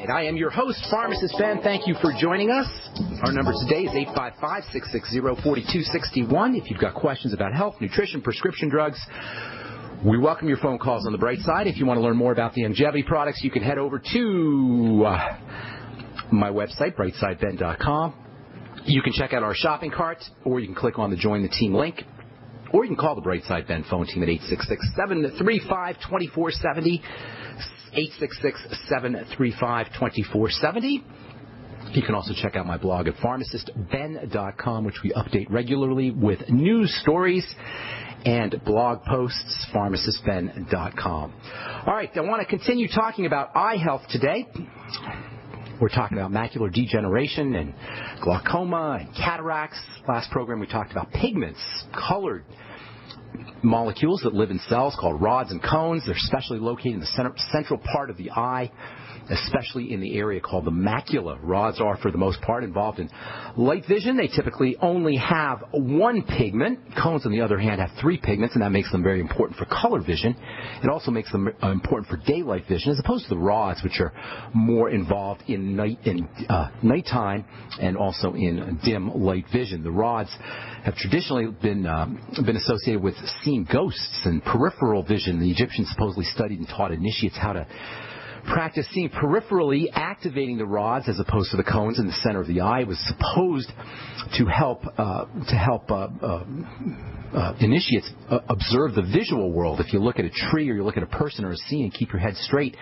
I am your host, Pharmacist Ben. Thank you for joining us. Our number today is 855-660-4261. If you've got questions about health, nutrition, prescription drugs, we welcome your phone calls on the bright side. If you want to learn more about the longevity products, you can head over to my website, brightsideben.com. You can check out our shopping cart, or you can click on the Join the Team link, or you can call the Brightside Ben phone team at 866-735-2470. 866-735-2470. You can also check out my blog at pharmacistben.com, which we update regularly with news stories and blog posts, pharmacistben.com. All right, I want to continue talking about eye health today. We're talking about macular degeneration and glaucoma and cataracts. Last program we talked about pigments, colored molecules that live in cells called rods and cones. They're especially located in the central part of the eye, especially in the area called the macula. Rods are, for the most part, involved in light vision. They typically only have one pigment. Cones, on the other hand, have three pigments, and that makes them very important for color vision. It also makes them important for daylight vision, as opposed to the rods, which are more involved in nighttime and also in dim light vision. The rods have traditionally been associated with seeing ghosts and peripheral vision. The Egyptians supposedly studied and taught initiates how to practice seeing peripherally, activating the rods as opposed to the cones in the center of the eye. It was supposed to help initiates observe the visual world. If you look at a tree or you look at a person or a scene, keep your head straight.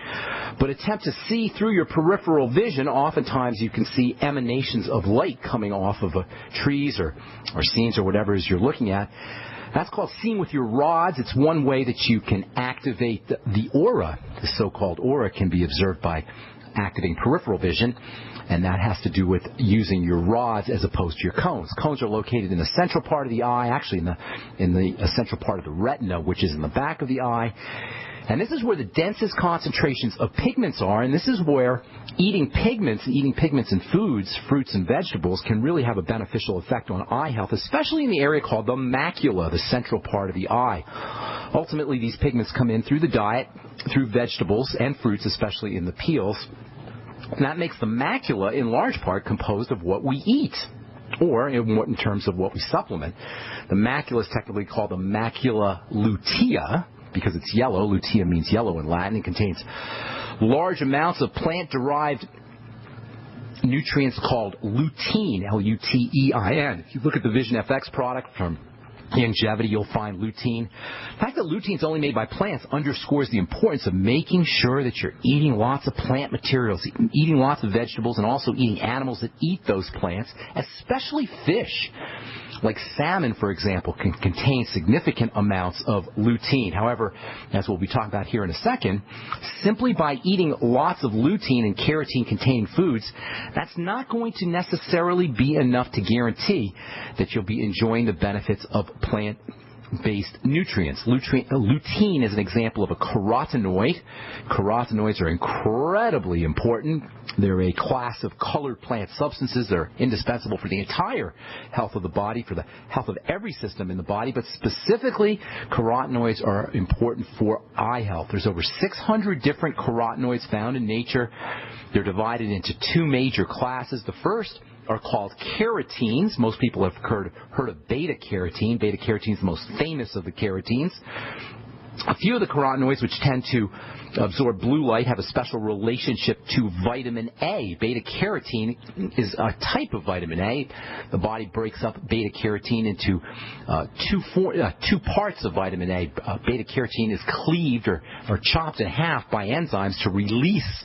But attempt to see through your peripheral vision. Oftentimes you can see emanations of light coming off of trees or scenes or whatever it is you're looking at. That's called seeing with your rods. It's one way that you can activate the aura. The so-called aura can be observed by activating peripheral vision, and that has to do with using your rods as opposed to your cones. Cones are located in the central part of the eye, actually in the central part of the retina, which is in the back of the eye. And this is where the densest concentrations of pigments are, and this is where eating pigments in foods, fruits and vegetables, can really have a beneficial effect on eye health, especially in the area called the macula, the central part of the eye. Ultimately, these pigments come in through the diet, through vegetables and fruits, especially in the peels. And that makes the macula, in large part, composed of what we eat, or in terms of what we supplement. The macula is technically called the macula lutea, because it's yellow. Lutea means yellow in Latin. It contains large amounts of plant-derived nutrients called lutein, L-U-T-E-I-N. If you look at the Vision FX product from Longevity, you'll find lutein. The fact that lutein is only made by plants underscores the importance of making sure that you're eating lots of plant materials, eating lots of vegetables, and also eating animals that eat those plants, especially fish. Like salmon, for example, can contain significant amounts of lutein. However, as we'll be talking about here in a second, simply by eating lots of lutein and keratin-containing foods, that's not going to necessarily be enough to guarantee that you'll be enjoying the benefits of plant-based nutrients. Lutein is an example of a carotenoid. Carotenoids are incredibly important. They're a class of colored plant substances that are indispensable for the entire health of the body, for the health of every system in the body, but specifically carotenoids are important for eye health. There's over 600 different carotenoids found in nature. They're divided into two major classes. The first are called keratines. Most people have heard of beta-carotene. Beta-carotene is the most famous of the keratines. A few of the carotenoids, which tend to absorb blue light, have a special relationship to vitamin A. Beta-carotene is a type of vitamin A. The body breaks up beta-carotene into two parts of vitamin A. Beta-carotene is cleaved or chopped in half by enzymes to release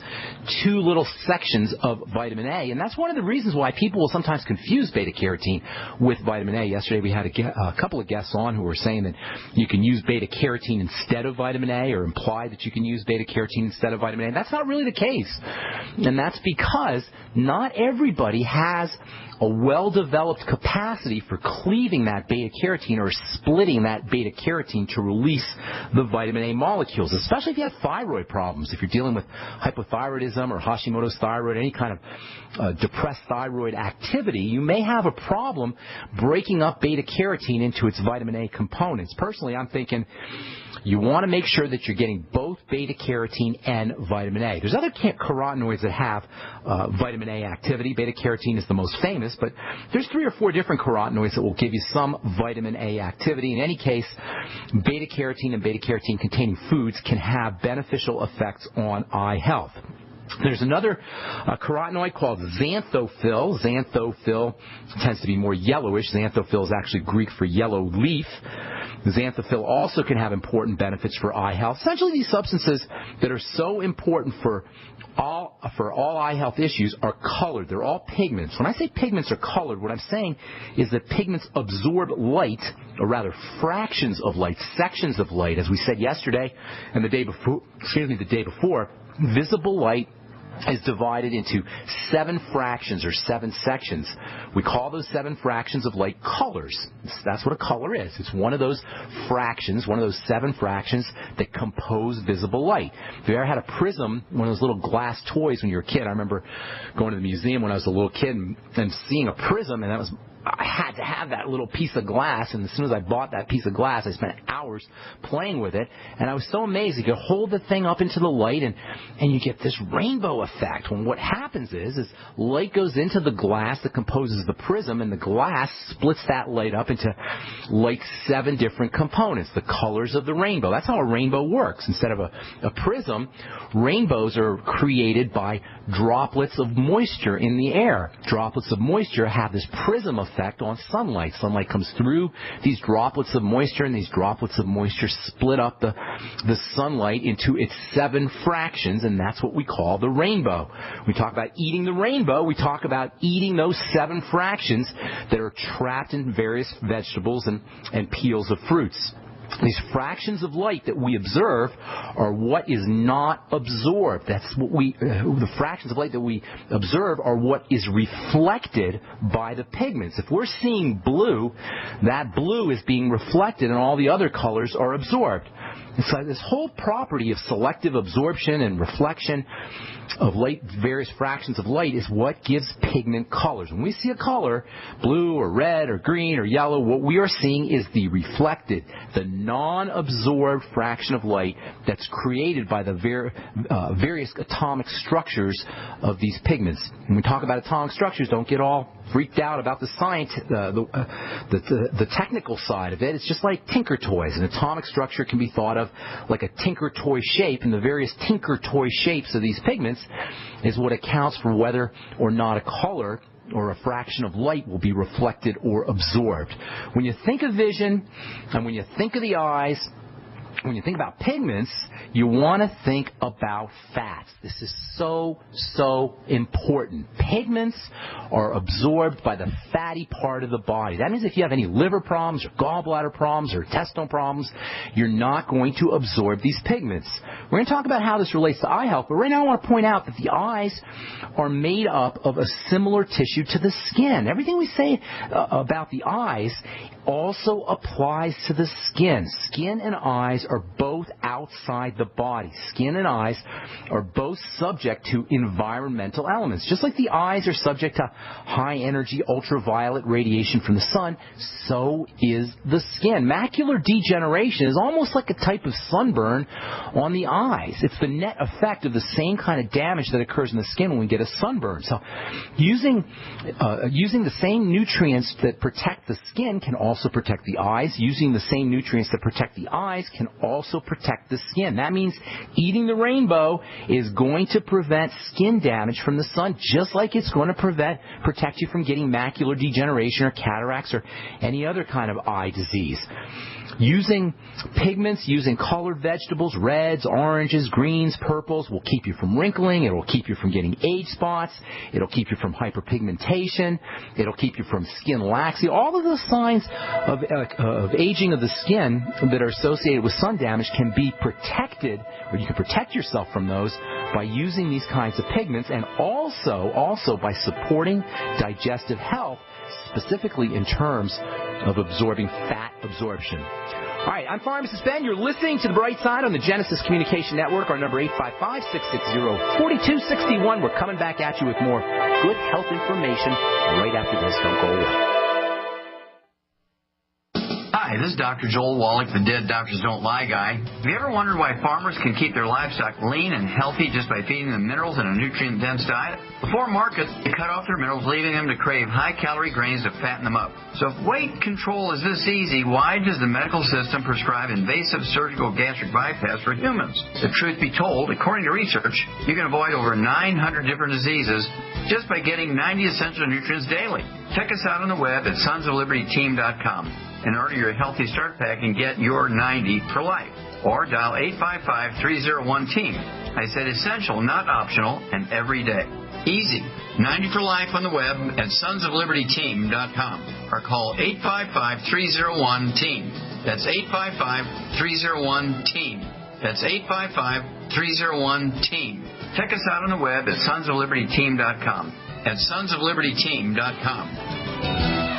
two little sections of vitamin A. And that's one of the reasons why people will sometimes confuse beta-carotene with vitamin A. Yesterday we had a couple of guests on who were saying that you can use beta-carotene instead of vitamin A, or imply that you can use beta-carotene instead of vitamin A. That's not really the case. And that's because not everybody has a well-developed capacity for cleaving that beta-carotene or splitting that beta-carotene to release the vitamin A molecules, especially if you have thyroid problems. If you're dealing with hypothyroidism or Hashimoto's thyroid, any kind of depressed thyroid activity, you may have a problem breaking up beta-carotene into its vitamin A components. Personally, I'm thinking you want to make sure that you're getting both beta-carotene and vitamin A. There's other carotenoids that have vitamin A activity. Beta-carotene is the most famous, but there's 3 or 4 different carotenoids that will give you some vitamin A activity. In any case, beta-carotene and beta-carotene-containing foods can have beneficial effects on eye health. There's another carotenoid called xanthophyll. Xanthophyll tends to be more yellowish. Xanthophyll is actually Greek for yellow leaf. Xanthophyll also can have important benefits for eye health. Essentially, these substances that are so important for all eye health issues are colored. They're all pigments. When I say pigments are colored, what I'm saying is that pigments absorb light, or rather fractions of light, sections of light. As we said yesterday and the day before, visible light is divided into 7 fractions or 7 sections. We call those 7 fractions of light colors. That's what a color is. It's one of those fractions, one of those 7 fractions that compose visible light. If you ever had a prism, one of those little glass toys when you were a kid, I remember going to the museum when I was a little kid and seeing a prism, and I had to have that little piece of glass, and as soon as I bought that piece of glass, I spent hours playing with it, and I was so amazed. You could hold the thing up into the light, and you get this rainbow effect. When what happens is light goes into the glass that composes the prism, and the glass splits that light up into like 7 different components, the colors of the rainbow. That's how a rainbow works. Instead of a prism, rainbows are created by droplets of moisture in the air. Droplets of moisture have this prism effect on sunlight. Sunlight comes through these droplets of moisture, and these droplets of moisture split up the sunlight into its 7 fractions, and that's what we call the rainbow. When we talk about eating the rainbow, we talk about eating those 7 fractions that are trapped in various vegetables and peels of fruits. These fractions of light that we observe are what is not absorbed. That's what the fractions of light that we observe are what is reflected by the pigments. If we're seeing blue, that blue is being reflected and all the other colors are absorbed. And so this whole property of selective absorption and reflection of light, various fractions of light, is what gives pigment colors. When we see a color, blue or red or green or yellow, what we are seeing is the reflected, the non-absorbed fraction of light that's created by the various atomic structures of these pigments. When we talk about atomic structures, don't get all freaked out about the science, the technical side of it. It's just like tinker toys. An atomic structure can be thought of like a tinker toy shape, and the various tinker toy shapes of these pigments is what accounts for whether or not a color or a fraction of light will be reflected or absorbed. When you think of vision and when you think of the eyes, when you think about pigments, you want to think about fats. This is so important. Pigments are absorbed by the fatty part of the body. That means if you have any liver problems or gallbladder problems or intestinal problems, you're not going to absorb these pigments. We're going to talk about how this relates to eye health, but right now I want to point out that the eyes are made up of a similar tissue to the skin. Everything we say about the eyes also applies to the skin. Skin and eyes are both outside the body. Skin and eyes are both subject to environmental elements. Just like the eyes are subject to high-energy ultraviolet radiation from the sun, so is the skin. Macular degeneration is almost like a type of sunburn on the eyes. It's the net effect of the same kind of damage that occurs in the skin when we get a sunburn. So using the same nutrients that protect the skin can also protect the eyes. Using the same nutrients that protect the eyes can also protect the skin. That means eating the rainbow is going to prevent skin damage from the sun, just like it's going to protect you from getting macular degeneration or cataracts or any other kind of eye disease. Using pigments, using colored vegetables, reds, oranges, greens, purples, will keep you from wrinkling. It will keep you from getting age spots. It will keep you from hyperpigmentation. It will keep you from skin laxity. All of the signs of aging of the skin that are associated with sun damage can be protected, or you can protect yourself from those by using these kinds of pigments, and also by supporting digestive health, specifically in terms of absorbing fat absorption. All right, I'm Pharmacist Ben. You're listening to The Bright Side on the Genesis Communication Network. Our number 855-660-4261. We're coming back at you with more good health information right after this. Don't go away. Hi, this is Dr. Joel Wallach, the Dead Doctors Don't Lie guy. Have you ever wondered why farmers can keep their livestock lean and healthy just by feeding them minerals and a nutrient-dense diet? Before market, they cut off their minerals, leaving them to crave high-calorie grains to fatten them up. So if weight control is this easy, why does the medical system prescribe invasive surgical gastric bypass for humans? The truth be told, according to research, you can avoid over 900 different diseases just by getting 90 essential nutrients daily. Check us out on the web at sonsoflibertyteam.com. And order your Healthy Start Pack and get your 90 for life. Or dial 855-301-TEAM. I said essential, not optional, and every day. Easy. 90 for life on the web at sonsoflibertyteam.com. Or call 855-301-TEAM. That's 855-301-TEAM. That's 855-301-TEAM. Check us out on the web at sonsoflibertyteam.com. At sonsoflibertyteam.com.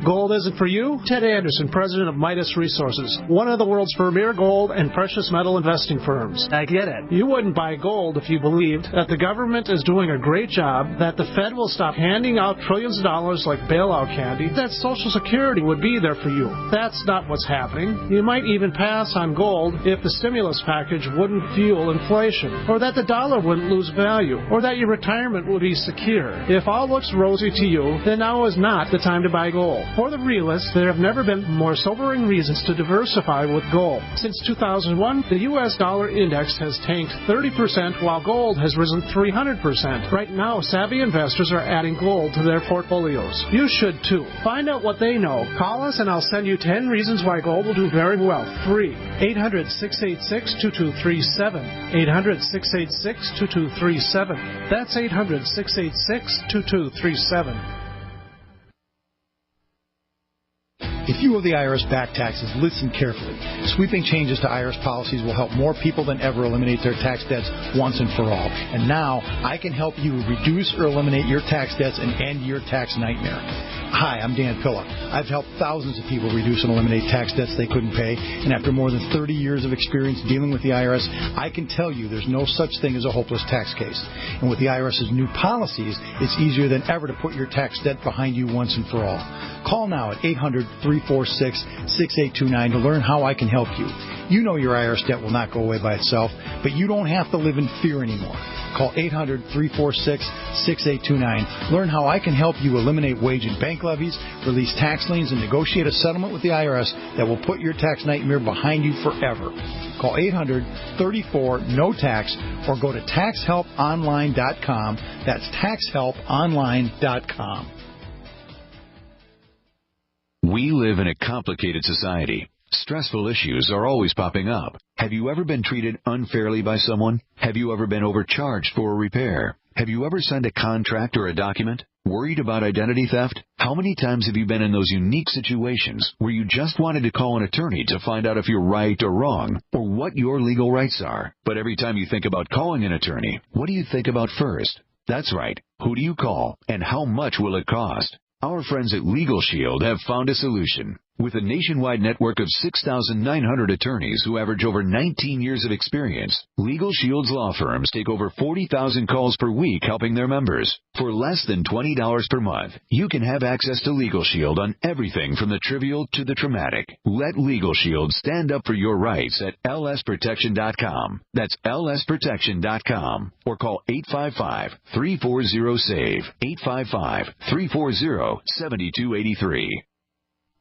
Gold isn't for you? Ted Anderson, president of Midas Resources, one of the world's premier gold and precious metal investing firms. I get it. You wouldn't buy gold if you believed that the government is doing a great job, that the Fed will stop handing out trillions of dollars like bailout candy, that Social Security would be there for you. That's not what's happening. You might even pass on gold if the stimulus package wouldn't fuel inflation, or that the dollar wouldn't lose value, or that your retirement would be secure. If all looks rosy to you, then now is not the time to buy gold. For the realists, there have never been more sobering reasons to diversify with gold. Since 2001, the U.S. dollar index has tanked 30%, while gold has risen 300%. Right now, savvy investors are adding gold to their portfolios. You should too. Find out what they know. Call us and I'll send you 10 reasons why gold will do very well. Free. 800-686-2237. 800-686-2237. That's 800-686-2237. If you owe the IRS back taxes, listen carefully. Sweeping changes to IRS policies will help more people than ever eliminate their tax debts once and for all. And now, I can help you reduce or eliminate your tax debts and end your tax nightmare. Hi, I'm Dan Pilla. I've helped thousands of people reduce and eliminate tax debts they couldn't pay, and after more than 30 years of experience dealing with the IRS, I can tell you there's no such thing as a hopeless tax case. And with the IRS's new policies, it's easier than ever to put your tax debt behind you once and for all. Call now at 800-346-6829 to learn how I can help you. You know your IRS debt will not go away by itself, but you don't have to live in fear anymore. Call 800-346-6829. Learn how I can help you eliminate wage and bank levies, release tax liens, and negotiate a settlement with the IRS that will put your tax nightmare behind you forever. Call 800-34-NO-TAX or go to taxhelponline.com. That's taxhelponline.com. We live in a complicated society. Stressful issues are always popping up. Have you ever been treated unfairly by someone? Have you ever been overcharged for a repair? Have you ever signed a contract or a document? Worried about identity theft? How many times have you been in those unique situations where you just wanted to call an attorney to find out if you're right or wrong, or what your legal rights are? But every time you think about calling an attorney, what do you think about first? That's right. Who do you call, and how much will it cost? Our friends at Legal Shield have found a solution. With a nationwide network of 6,900 attorneys who average over 19 years of experience, Legal Shield's law firms take over 40,000 calls per week helping their members. For less than $20 per month, you can have access to Legal Shield on everything from the trivial to the traumatic. Let Legal Shield stand up for your rights at lsprotection.com. That's lsprotection.com. Or call 855-340-SAVE, 855-340-7283.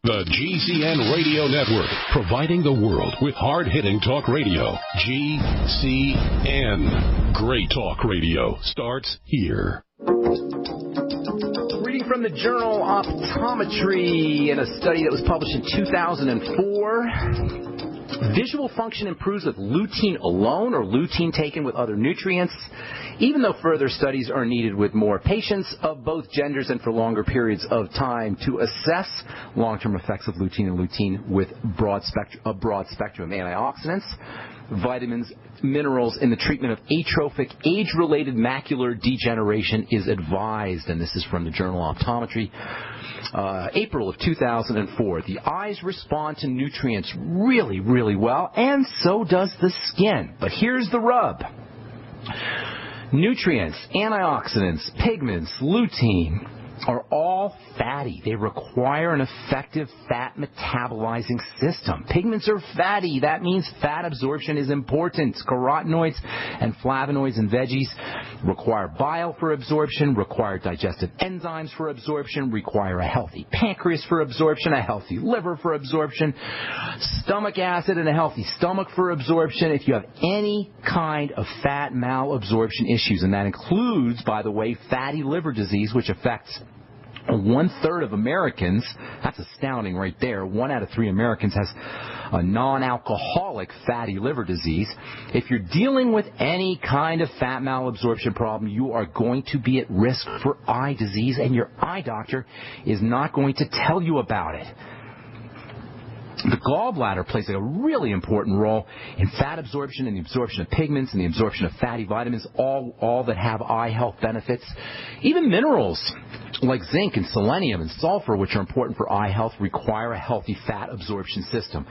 The GCN Radio Network, providing the world with hard-hitting talk radio. GCN. Great talk radio starts here. Reading from the journal Optometry in a study that was published in 2004. Visual function improves with lutein alone or lutein taken with other nutrients, even though further studies are needed with more patients of both genders and for longer periods of time to assess long-term effects of lutein and lutein with a broad spectrum of antioxidants. vitamins, minerals in the treatment of atrophic, age-related macular degeneration is advised. And this is from the journal Optometry, April of 2004. The eyes respond to nutrients really, really well, and so does the skin. But here's the rub. Nutrients, antioxidants, pigments, lutein are all fatty. They require an effective fat metabolizing system. Pigments are fatty. That means fat absorption is important. Carotenoids and flavonoids in veggies require bile for absorption, require digestive enzymes for absorption, require a healthy pancreas for absorption, a healthy liver for absorption, stomach acid and a healthy stomach for absorption. If you have any kind of fat malabsorption issues, and that includes, by the way, fatty liver disease, which affects 1/3 of Americans, that's astounding right there. 1 out of 3 Americans has a non-alcoholic fatty liver disease. If you're dealing with any kind of fat malabsorption problem, you are going to be at risk for eye disease, and your eye doctor is not going to tell you about it. The gallbladder plays a really important role in fat absorption and the absorption of pigments and the absorption of fatty vitamins, all that have eye health benefits. Even minerals like zinc and selenium and sulfur, which are important for eye health, require a healthy fat absorption system.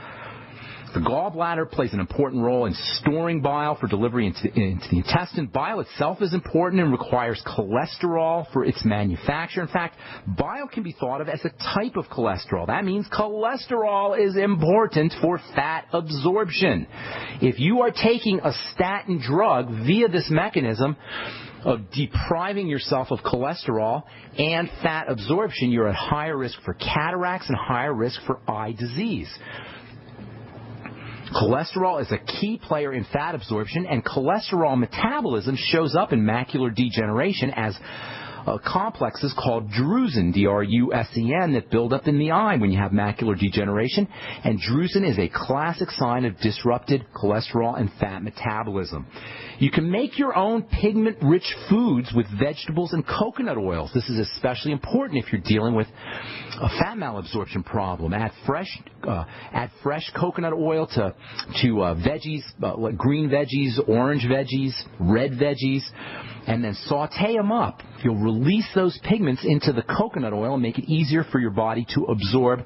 The gallbladder plays an important role in storing bile for delivery into the intestine. Bile itself is important and requires cholesterol for its manufacture. In fact, bile can be thought of as a type of cholesterol. That means cholesterol is important for fat absorption. If you are taking a statin drug via this mechanism of depriving yourself of cholesterol and fat absorption, you're at higher risk for cataracts and higher risk for eye disease. Cholesterol is a key player in fat absorption, and cholesterol metabolism shows up in macular degeneration as complexes called drusen, D-R-U-S-E-N, that build up in the eye when you have macular degeneration. And drusen is a classic sign of disrupted cholesterol and fat metabolism. You can make your own pigment-rich foods with vegetables and coconut oils. This is especially important if you're dealing with a fat malabsorption problem. Add fresh coconut oil to veggies, like green veggies, orange veggies, red veggies, and then saute them up. You'll release those pigments into the coconut oil and make it easier for your body to absorb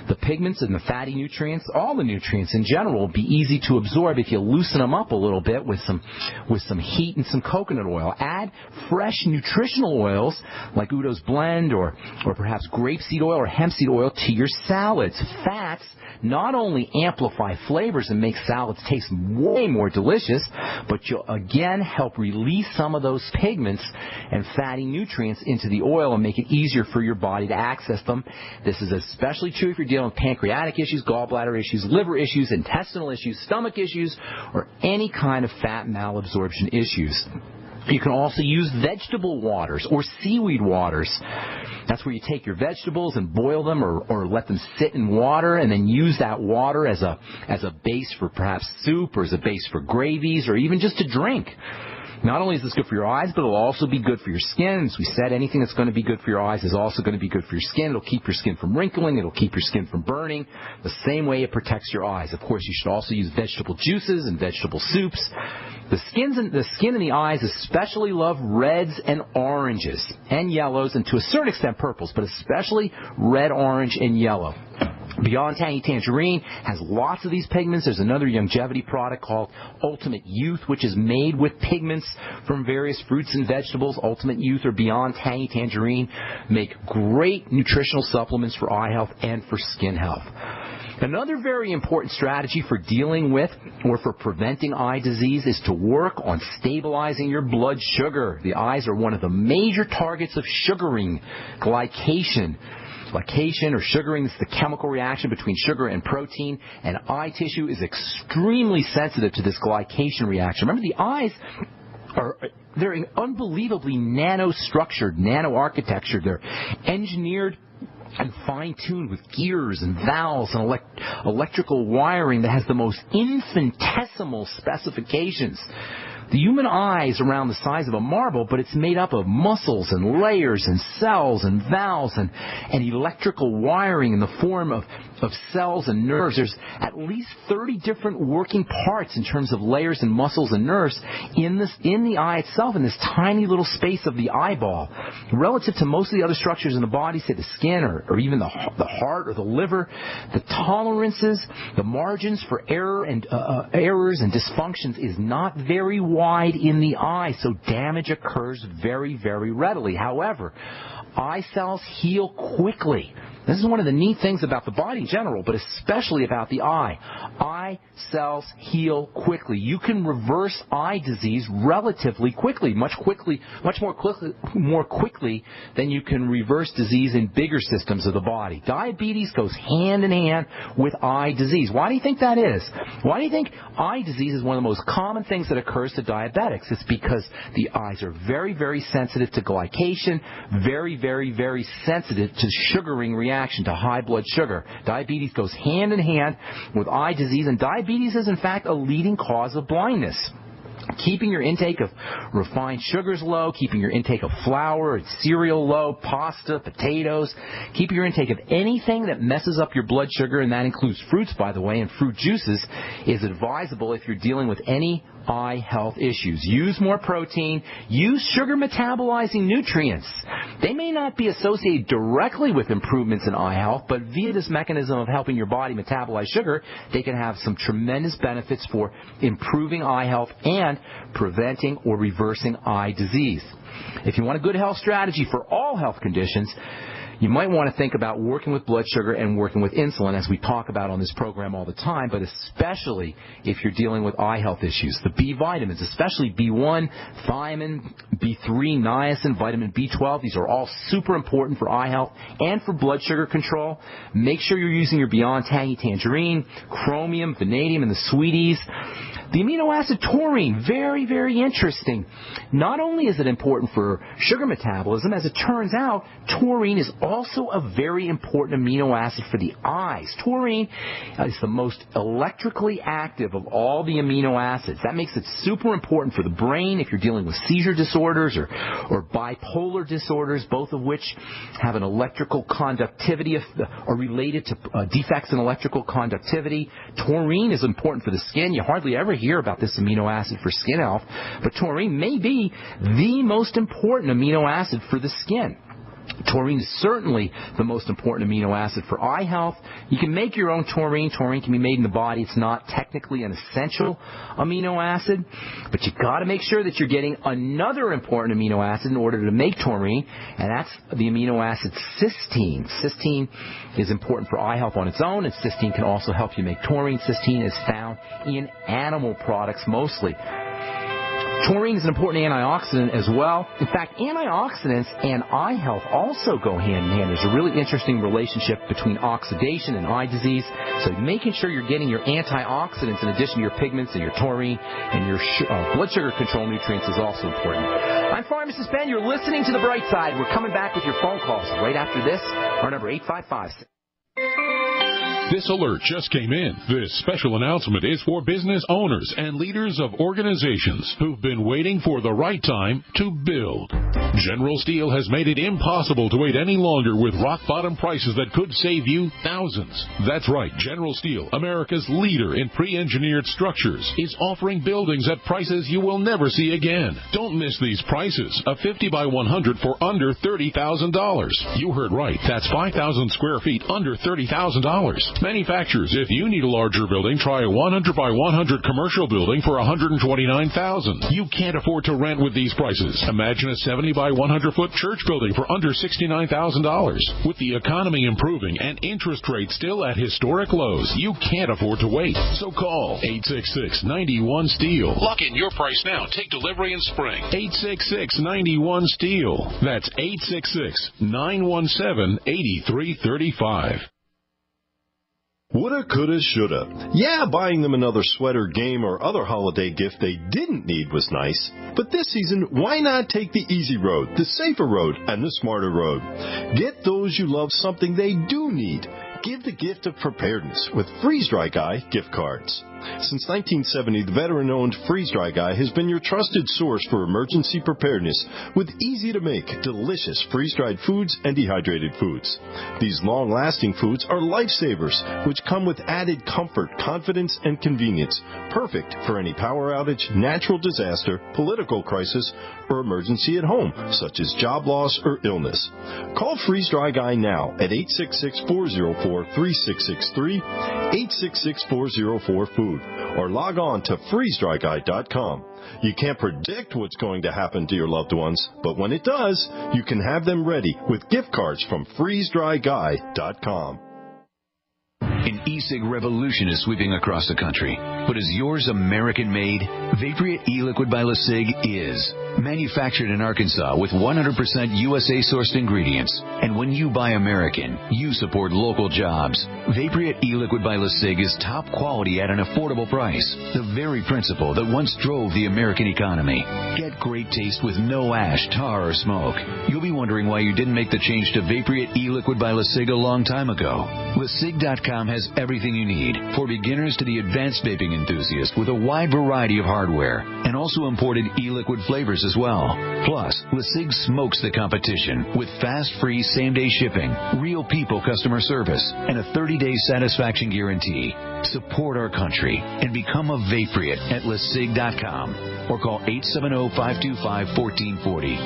the pigments and the fatty nutrients. All the nutrients in general will be easy to absorb if you loosen them up a little bit with some heat and some coconut oil. Add fresh nutritional oils like Udo's Blend or perhaps grapeseed oil or hemp seed oil to your salads. Fats not only amplify flavors and make salads taste way more delicious, but you'll again help release some of those pigments and fatty nutrients into the oil and make it easier for your body to access them. This is especially true if you're dealing with pancreatic issues, gallbladder issues, liver issues, intestinal issues, stomach issues, or any kind of fat malabsorption issues. You can also use vegetable waters or seaweed waters. That's where you take your vegetables and boil them or let them sit in water and then use that water as a base for perhaps soup or as a base for gravies or even just to drink. Not only is this good for your eyes, but it'll also be good for your skin. As we said, anything that's going to be good for your eyes is also going to be good for your skin. It'll keep your skin from wrinkling. It'll keep your skin from burning, the same way it protects your eyes. Of course, you should also use vegetable juices and vegetable soups. The skin and the eyes especially love reds and oranges and yellows, and to a certain extent purples, but especially red, orange, and yellow. Beyond Tangy Tangerine has lots of these pigments. There's another longevity product called Ultimate Youth, which is made with pigments from various fruits and vegetables. Ultimate Youth or Beyond Tangy Tangerine make great nutritional supplements for eye health and for skin health. Another very important strategy for dealing with or for preventing eye disease is to work on stabilizing your blood sugar. The eyes are one of the major targets of sugaring, glycation or sugaring. This is the chemical reaction between sugar and protein, and eye tissue is extremely sensitive to this glycation reaction. Remember, the eyes they're unbelievably nano-structured, nano-architectured. They're engineered and fine-tuned with gears and valves and electrical wiring that has the most infinitesimal specifications. The human eye is around the size of a marble, but it's made up of muscles and layers and cells and valves and electrical wiring in the form of of cells and nerves. There's at least 30 different working parts in terms of layers and muscles and nerves in the eye itself, in this tiny little space of the eyeball. Relative to most of the other structures in the body, say the skin or even the heart or the liver, the tolerances, the margins for errors and dysfunctions is not very wide in the eye, so damage occurs very, very readily. However, eye cells heal quickly. This is one of the neat things about the body in general, but especially about the eye. Eye cells heal quickly. You can reverse eye disease relatively quickly, much more quickly than you can reverse disease in bigger systems of the body. Diabetes goes hand in hand with eye disease. Why do you think that is? Why do you think eye disease is one of the most common things that occurs to diabetics? It's because the eyes are very, very sensitive to glycation, very, very, very sensitive to sugaring reaction, to high blood sugar. Diabetes goes hand in hand with eye disease, and diabetes is in fact a leading cause of blindness. Keeping your intake of refined sugars low, keeping your intake of flour and cereal low, pasta, potatoes, keeping your intake of anything that messes up your blood sugar, and that includes fruits, by the way, and fruit juices, is advisable if you're dealing with any eye health issues. Use more protein. Use sugar metabolizing nutrients. They may not be associated directly with improvements in eye health, but via this mechanism of helping your body metabolize sugar, they can have some tremendous benefits for improving eye health and preventing or reversing eye disease. If you want a good health strategy for all health conditions, you might want to think about working with blood sugar and working with insulin, as we talk about on this program all the time, but especially if you're dealing with eye health issues. The B vitamins, especially B1, thiamine, B3, niacin, vitamin B12, these are all super important for eye health and for blood sugar control. Make sure you're using your Beyond Tangy Tangerine, chromium, vanadium, and the sweeties. The amino acid taurine, very, very interesting. Not only is it important for sugar metabolism, as it turns out, taurine is also a very important amino acid for the eyes. Taurine is the most electrically active of all the amino acids. That makes it super important for the brain if you're dealing with seizure disorders or bipolar disorders, both of which have an electrical conductivity, are related to defects in electrical conductivity. Taurine is important for the skin. You hardly ever hear about this amino acid for skin health, but taurine may be the most important amino acid for the skin. Taurine is certainly the most important amino acid for eye health. You can make your own taurine. Taurine can be made in the body. It's not technically an essential amino acid, but you've got to make sure that you're getting another important amino acid in order to make taurine, and that's the amino acid cysteine. Cysteine is important for eye health on its own, and cysteine can also help you make taurine. Cysteine is found in animal products mostly. Taurine is an important antioxidant as well. In fact, antioxidants and eye health also go hand in hand. There's a really interesting relationship between oxidation and eye disease. So making sure you're getting your antioxidants in addition to your pigments and your taurine and your blood sugar control nutrients is also important. I'm Pharmacist Ben. You're listening to The Bright Side. We're coming back with your phone calls right after this. Our number 855. This alert just came in. This special announcement is for business owners and leaders of organizations who've been waiting for the right time to build. General Steel has made it impossible to wait any longer with rock-bottom prices that could save you thousands. That's right. General Steel, America's leader in pre-engineered structures, is offering buildings at prices you will never see again. Don't miss these prices. A 50 by 100 for under $30,000. You heard right. That's 5,000 square feet under $30,000. Manufacturers, if you need a larger building, try a 100 by 100 commercial building for $129,000. You can't afford to rent with these prices. Imagine a 70 by 100 foot church building for under $69,000. With the economy improving and interest rates still at historic lows, you can't afford to wait. So call 866-91-STEEL. Lock in your price now. Take delivery in spring. 866-91-STEEL. That's 866-917-8335. Woulda, coulda, shoulda. Yeah, buying them another sweater, game, or other holiday gift they didn't need was nice. But this season, why not take the easy road, the safer road, and the smarter road? Get those you love something they do need. Give the gift of preparedness with Freeze Dry Guy gift cards. Since 1970, the veteran-owned Freeze Dry Guy has been your trusted source for emergency preparedness with easy-to-make, delicious freeze-dried foods and dehydrated foods. These long-lasting foods are lifesavers, which come with added comfort, confidence, and convenience, perfect for any power outage, natural disaster, political crisis, or emergency at home, such as job loss or illness. Call Freeze Dry Guy now at 866-404-3663, 866-404-FOOD, or log on to freezedryguy.com. You can't predict what's going to happen to your loved ones, but when it does, you can have them ready with gift cards from freezedryguy.com. An e-cig revolution is sweeping across the country. But is yours American-made? Vaporeate e-liquid by LeSig is. Manufactured in Arkansas with 100% USA-sourced ingredients. And when you buy American, you support local jobs. Vaporeate e-liquid by LeSig is top quality at an affordable price. The very principle that once drove the American economy. Get great taste with no ash, tar, or smoke. You'll be wondering why you didn't make the change to Vaporeate e-liquid by LeSig a long time ago. LeSig.com has everything you need, for beginners to the advanced vaping enthusiast, with a wide variety of hardware, and also imported e-liquid flavors as well. Plus, LeSig smokes the competition with fast, free, same-day shipping, real people customer service, and a 30-day satisfaction guarantee. Support our country and become a Vaporeate at LeSig.com, or call 870-525-1440,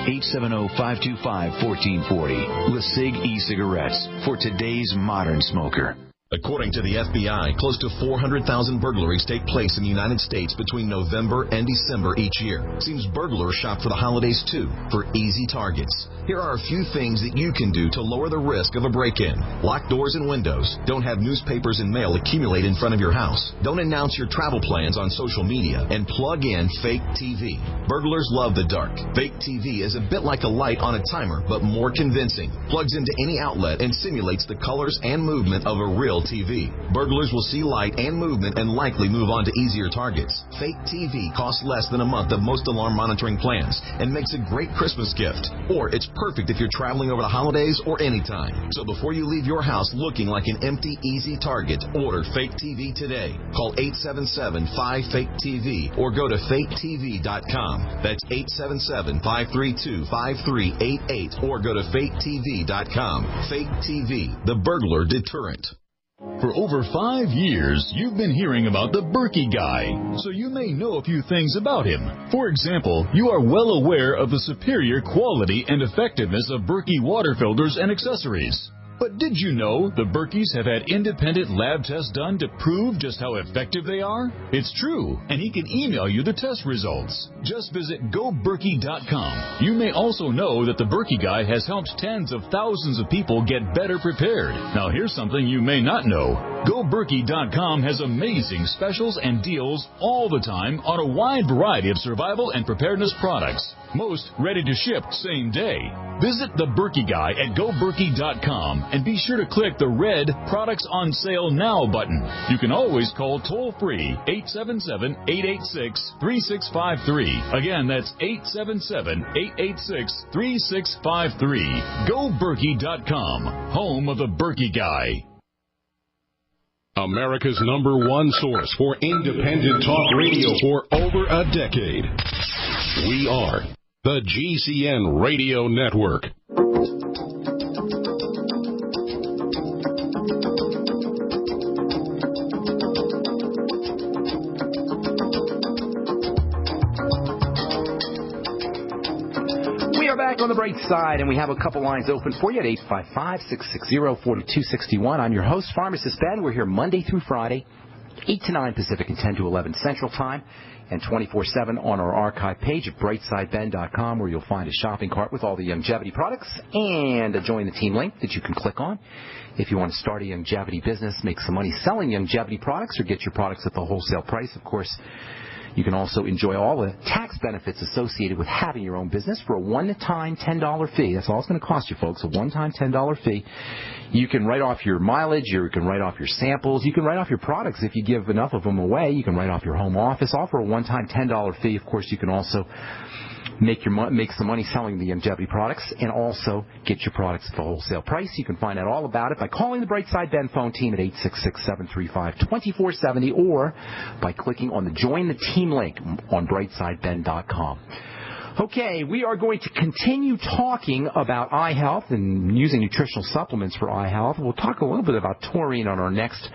870-525-1440. LeSig e-cigarettes for today's modern smoker. According to the FBI, close to 400,000 burglaries take place in the United States between November and December each year. Seems burglars shop for the holidays too, for easy targets. Here are a few things that you can do to lower the risk of a break-in. Lock doors and windows. Don't have newspapers and mail accumulate in front of your house. Don't announce your travel plans on social media. And plug in fake TV. Burglars love the dark. Fake TV is a bit like a light on a timer, but more convincing. Plugs into any outlet and simulates the colors and movement of a real TV. Burglars will see light and movement and likely move on to easier targets. Fake TV costs less than a month of most alarm monitoring plans and makes a great Christmas gift. Or it's perfect if you're traveling over the holidays or anytime. So before you leave your house looking like an empty, easy target, order Fake TV today. Call 877-5-FAKE-TV or go to faketv.com. That's 877-532-5388 or go to faketv.com. Fake TV, the burglar deterrent. For over 5 years, you've been hearing about the Berkey Guy, so you may know a few things about him. For example, you are well aware of the superior quality and effectiveness of Berkey water filters and accessories. But did you know the Berkeys have had independent lab tests done to prove just how effective they are? It's true, and he can email you the test results. Just visit GoBerkey.com. You may also know that the Berkey Guy has helped tens of thousands of people get better prepared. Now here's something you may not know. GoBerkey.com has amazing specials and deals all the time on a wide variety of survival and preparedness products. Most ready to ship same day. Visit the Berkey Guy at GoBerkey.com and be sure to click the red Products on Sale Now button. You can always call toll-free 877-886-3653. Again, that's 877-886-3653. GoBerkey.com, home of the Berkey Guy. America's #1 source for independent talk radio for over a decade. We are the GCN Radio Network. Back on the bright side, and we have a couple lines open for you at 855-660-4261. I'm your host, Pharmacist Ben. We're here Monday through Friday, 8 to 9 Pacific and 10 to 11 Central Time, and 24/7 on our archive page at brightsideben.com, where you'll find a shopping cart with all the longevity products and a Join the Team link that you can click on if you want to start a longevity business, make some money selling longevity products, or get your products at the wholesale price. Of course, you can also enjoy all the tax benefits associated with having your own business for a one-time $10 fee. That's all it's going to cost you, folks, a one-time $10 fee. You can write off your mileage. You can write off your samples. You can write off your products if you give enough of them away. You can write off your home office, all for a one-time $10 fee. Of course, you can also make some money selling the Youngevity products, and also get your products at the wholesale price. You can find out all about it by calling the Brightside Ben phone team at 866-735-2470 or by clicking on the Join the Team link on brightsideben.com. Okay, we are going to continue talking about eye health and using nutritional supplements for eye health. We'll talk a little bit about taurine on our next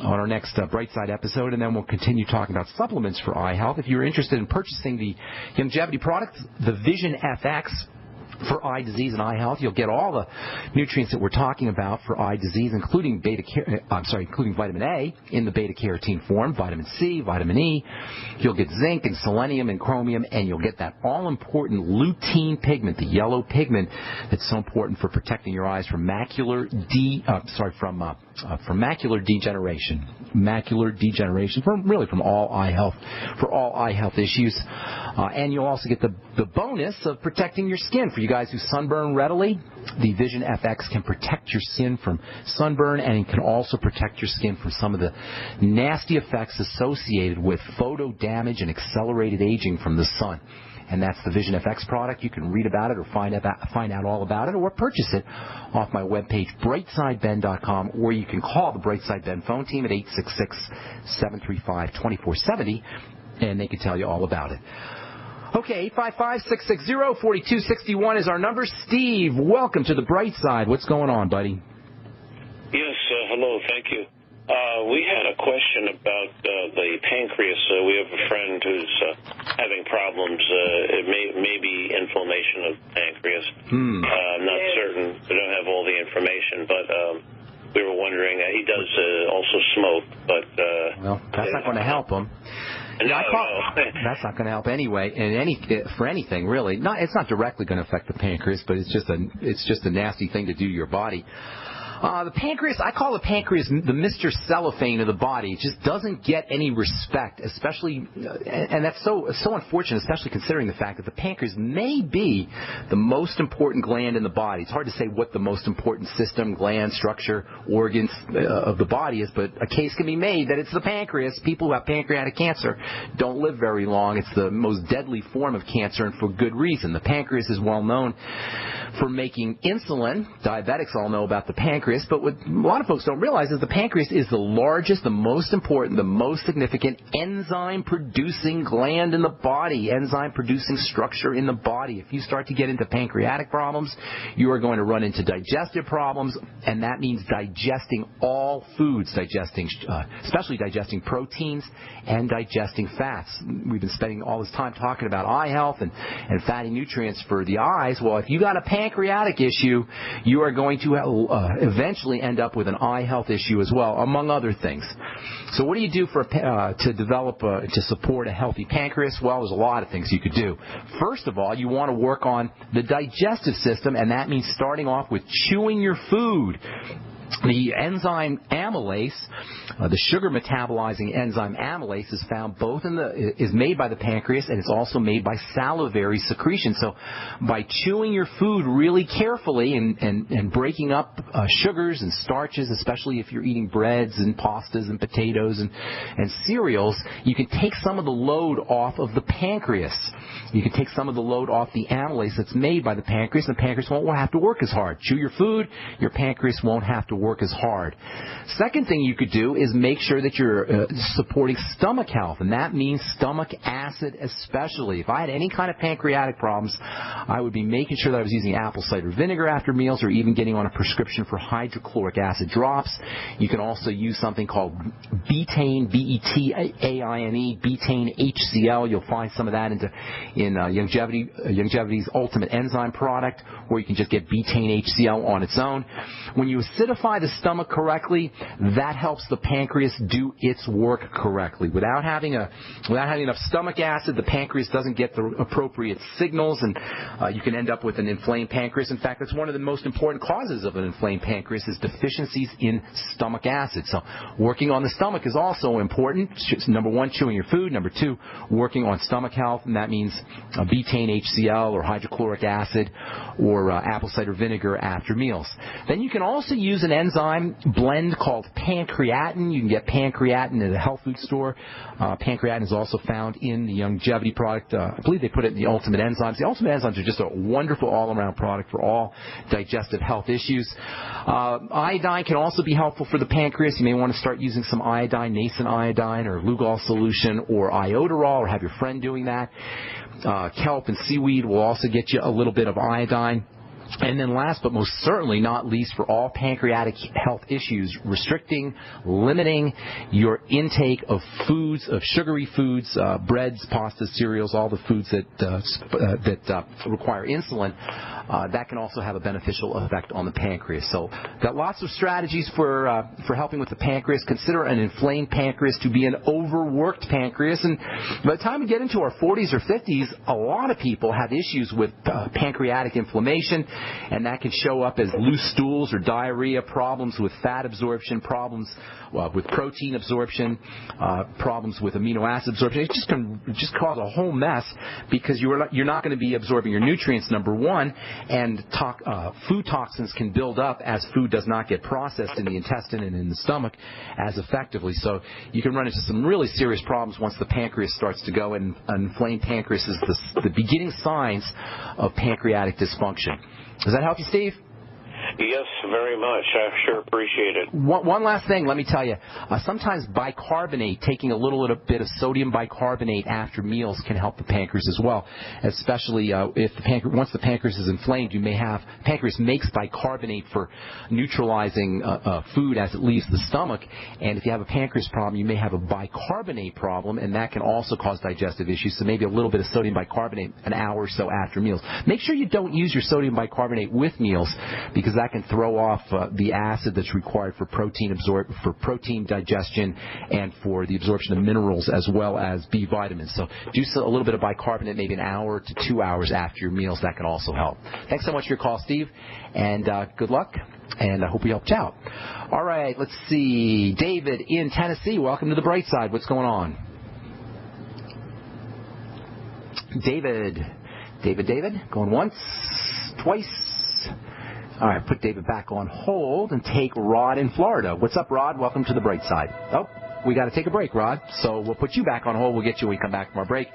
Brightside episode, and then we'll continue talking about supplements for eye health. If you're interested in purchasing the Youngevity product, the Vision FX for eye disease and eye health, you'll get all the nutrients that we're talking about for eye disease, including vitamin A in the beta-carotene form, vitamin C, vitamin E. You'll get zinc and selenium and chromium, and you'll get that all-important lutein pigment, the yellow pigment that's so important for protecting your eyes from macular degeneration, from all eye health issues. And you'll also get the bonus of protecting your skin. For you guys who sunburn readily, the Vision FX can protect your skin from sunburn, and it can also protect your skin from some of the nasty effects associated with photo damage and accelerated aging from the sun. And that's the Vision FX product. You can read about it or find out all about it or purchase it off my webpage, brightsideben.com, or you can call the Brightside Ben phone team at 866-735-2470, and they can tell you all about it. Okay, 855-660-4261 is our number. Steve, welcome to the Bright Side. What's going on, buddy? Yes, hello, thank you. We had a question about the pancreas. We have a friend who's having problems. It may be inflammation of pancreas. I'm not certain. We don't have all the information, but we were wondering. He does also smoke, but well, that's not going to help him. No. That's not going to help anyway, for anything really. It's not directly going to affect the pancreas, but it's just a nasty thing to do to your body. The pancreas, I call the pancreas the Mr. Cellophane of the body. It just doesn't get any respect, especially, and that's so unfortunate, especially considering the fact that the pancreas may be the most important gland in the body. It's hard to say what the most important system, gland, structure, organs of the body is, but a case can be made that it's the pancreas. People who have pancreatic cancer don't live very long. It's the most deadly form of cancer, and for good reason. The pancreas is well known for making insulin. Diabetics all know about the pancreas. But what a lot of folks don't realize is the pancreas is the largest, the most important, the most significant enzyme-producing gland in the body, enzyme-producing structure in the body. If you start to get into pancreatic problems, you are going to run into digestive problems, and that means digesting all foods, especially digesting proteins and digesting fats. We've been spending all this time talking about eye health and fatty nutrients for the eyes. Well, if you got a pancreatic issue, you are going to eventually end up with an eye health issue as well, among other things. So what do you do to support a healthy pancreas? Well, there's a lot of things you could do. First of all, you want to work on the digestive system, and that means starting off with chewing your food. The enzyme amylase, the sugar metabolizing enzyme amylase, is found is made by the pancreas, and it's also made by salivary secretion. So by chewing your food really carefully and breaking up sugars and starches, especially if you're eating breads and pastas and potatoes and cereals, you can take some of the load off of the pancreas. You can take some of the load off the amylase that's made by the pancreas, and the pancreas won't have to work as hard. Chew your food, your pancreas won't have to work as hard. Second thing you could do is make sure that you're supporting stomach health, and that means stomach acid especially. If I had any kind of pancreatic problems, I would be making sure that I was using apple cider vinegar after meals, or even getting on a prescription for hydrochloric acid drops. You can also use something called betaine, B-E-T-A-I-N-E, betaine HCl. You'll find some of that in Youngevity's Ultimate Enzyme product, or you can just get betaine HCl on its own. When you acidify the stomach correctly, that helps the pancreas do its work correctly. Without having enough stomach acid, the pancreas doesn't get the appropriate signals, and you can end up with an inflamed pancreas. In fact, it's one of the most important causes of an inflamed pancreas is deficiencies in stomach acid. So working on the stomach is also important. Number one, chewing your food. Number two, working on stomach health, and that means betaine HCl or hydrochloric acid or apple cider vinegar after meals. Then you can also use an enzyme blend called pancreatin. You can get pancreatin at a health food store. Pancreatin is also found in the Youngevity product. I believe they put it in the Ultimate Enzymes. The Ultimate Enzymes are just a wonderful all-around product for all digestive health issues. Iodine can also be helpful for the pancreas. You may want to start using some iodine, nascent iodine, or Lugol solution, or iodoral, or have your friend doing that. Kelp and seaweed will also get you a little bit of iodine. And then last but most certainly not least, for all pancreatic health issues, limiting your intake of foods, of sugary foods, breads, pastas, cereals, all the foods that require insulin. That can also have a beneficial effect on the pancreas. So got lots of strategies for helping with the pancreas. Consider an inflamed pancreas to be an overworked pancreas. And by the time we get into our 40s or 50s, a lot of people have issues with pancreatic inflammation, and that can show up as loose stools or diarrhea, problems with fat absorption, problems with protein absorption, problems with amino acid absorption. It can just cause a whole mess because you're not going to be absorbing your nutrients, number one, and food toxins can build up as food does not get processed in the intestine and in the stomach as effectively. So you can run into some really serious problems once the pancreas starts to go, and an inflamed pancreas is the beginning signs of pancreatic dysfunction. Does that help you, Steve? Yes, very much. I sure appreciate it. One last thing, let me tell you. Sometimes bicarbonate, taking a little bit of sodium bicarbonate after meals can help the pancreas as well, especially if once the pancreas is inflamed, pancreas makes bicarbonate for neutralizing food as it leaves the stomach, and if you have a pancreas problem, you may have a bicarbonate problem, and that can also cause digestive issues, so maybe a little bit of sodium bicarbonate an hour or so after meals. Make sure you don't use your sodium bicarbonate with meals, because that can throw off the acid that's required for protein digestion and for the absorption of minerals as well as B vitamins. So do a little bit of bicarbonate maybe an hour to 2 hours after your meals. That can also help. Thanks so much for your call, Steve, and good luck, and I hope we helped you out. All right, let's see. David in Tennessee, welcome to the bright side. What's going on? David, going once, twice. All right, put David back on hold and take Rod in Florida. What's up, Rod? Welcome to the bright side. Oh, we got to take a break, Rod. So we'll put you back on hold. We'll get you when we come back from our break.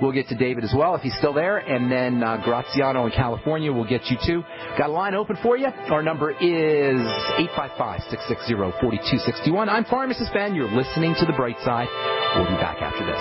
We'll get to David as well if he's still there. And then Graziano in California, we'll get you too. Got a line open for you. Our number is 855-660-4261. I'm Pharmacist Ben. You're listening to the bright side. We'll be back after this.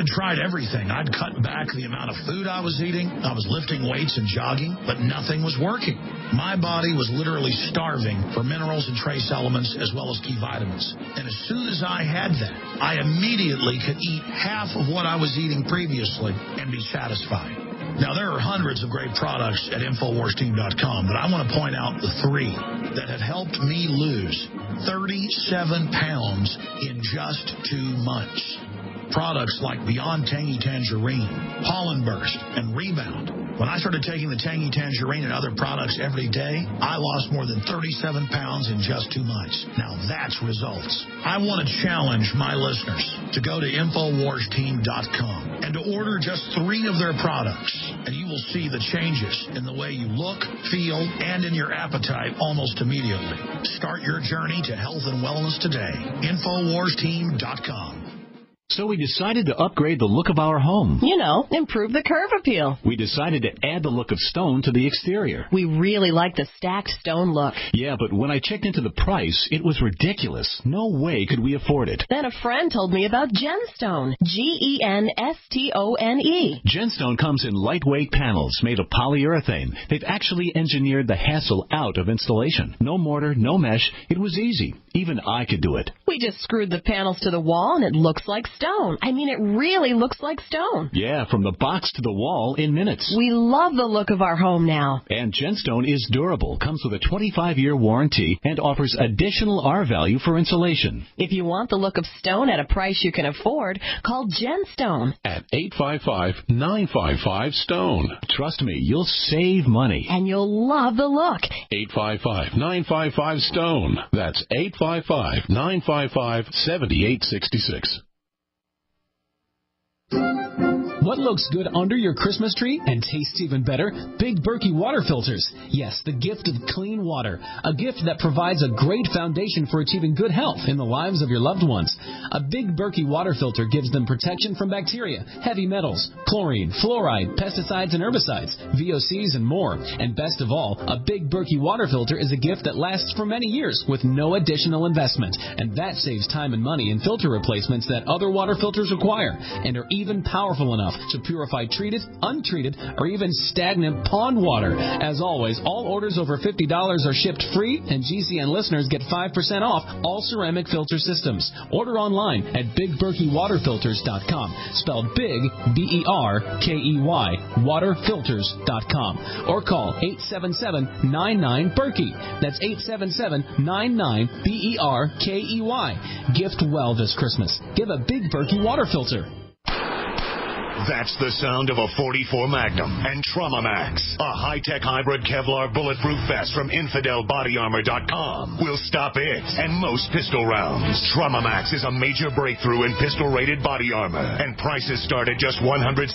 I tried everything. I'd cut back the amount of food I was eating. I was lifting weights and jogging, but nothing was working. My body was literally starving for minerals and trace elements as well as key vitamins. And as soon as I had that, I immediately could eat half of what I was eating previously and be satisfied. Now, there are hundreds of great products at InfoWarsTeam.com, but I want to point out the 3 that have helped me lose 37 pounds in just 2 months. Products like Beyond Tangy Tangerine, Pollen Burst, and Rebound. When I started taking the Tangy Tangerine and other products every day, I lost more than 37 pounds in just 2 months. Now that's results. I want to challenge my listeners to go to InfoWarsTeam.com and to order just 3 of their products, and you will see the changes in the way you look, feel, and in your appetite almost immediately. Start your journey to health and wellness today. InfoWarsTeam.com. So we decided to upgrade the look of our home. You know, improve the curve appeal. We decided to add the look of stone to the exterior. We really like the stacked stone look. Yeah, but when I checked into the price, it was ridiculous. No way could we afford it. Then a friend told me about Genstone. Genstone. Genstone comes in lightweight panels made of polyurethane. They've actually engineered the hassle out of installation. No mortar, no mesh. It was easy. Even I could do it. We just screwed the panels to the wall and it looks like stone. I mean, it really looks like stone. Yeah, from the box to the wall in minutes. We love the look of our home now. And Gemstone is durable, comes with a 25-year warranty, and offers additional R-value for insulation. If you want the look of stone at a price you can afford, call Gemstone at 855-955-STONE. Trust me, you'll save money. And you'll love the look. 855-955-STONE. That's 855-955-7866. What looks good under your Christmas tree and tastes even better? Big Berkey water filters. Yes, the gift of clean water. A gift that provides a great foundation for achieving good health in the lives of your loved ones. A Big Berkey water filter gives them protection from bacteria, heavy metals, chlorine, fluoride, pesticides and herbicides, VOCs and more. And best of all, a Big Berkey water filter is a gift that lasts for many years with no additional investment. And that saves time and money in filter replacements that other water filters require and are even powerful enough to purify treated, untreated, or even stagnant pond water. As always, all orders over $50 are shipped free, and GCN listeners get 5% off all ceramic filter systems. Order online at BigBerkeyWaterFilters.com, spelled Big, B-E-R-K-E-Y, waterfilters.com, or call 877-99-BERKEY. That's 877-99-BERKEY. Gift well this Christmas. Give a Big Berkey water filter. That's the sound of a .44 Magnum and Trauma Max, a high-tech hybrid Kevlar bulletproof vest from InfidelBodyArmor.com. Will stop it and most pistol rounds. Trauma Max is a major breakthrough in pistol-rated body armor, and prices start at just $170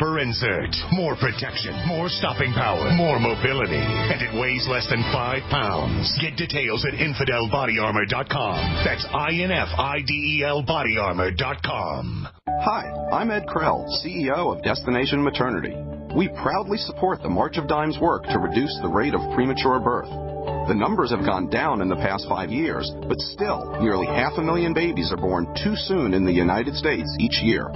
per insert. More protection, more stopping power, more mobility, and it weighs less than 5 pounds. Get details at InfidelBodyArmor.com. That's INFIDEL BodyArmor.com. Hi, I'm Ed Krell, CEO of Destination Maternity. We proudly support the March of Dimes work to reduce the rate of premature birth. The numbers have gone down in the past 5 years, but still, nearly 500,000 babies are born too soon in the United States each year.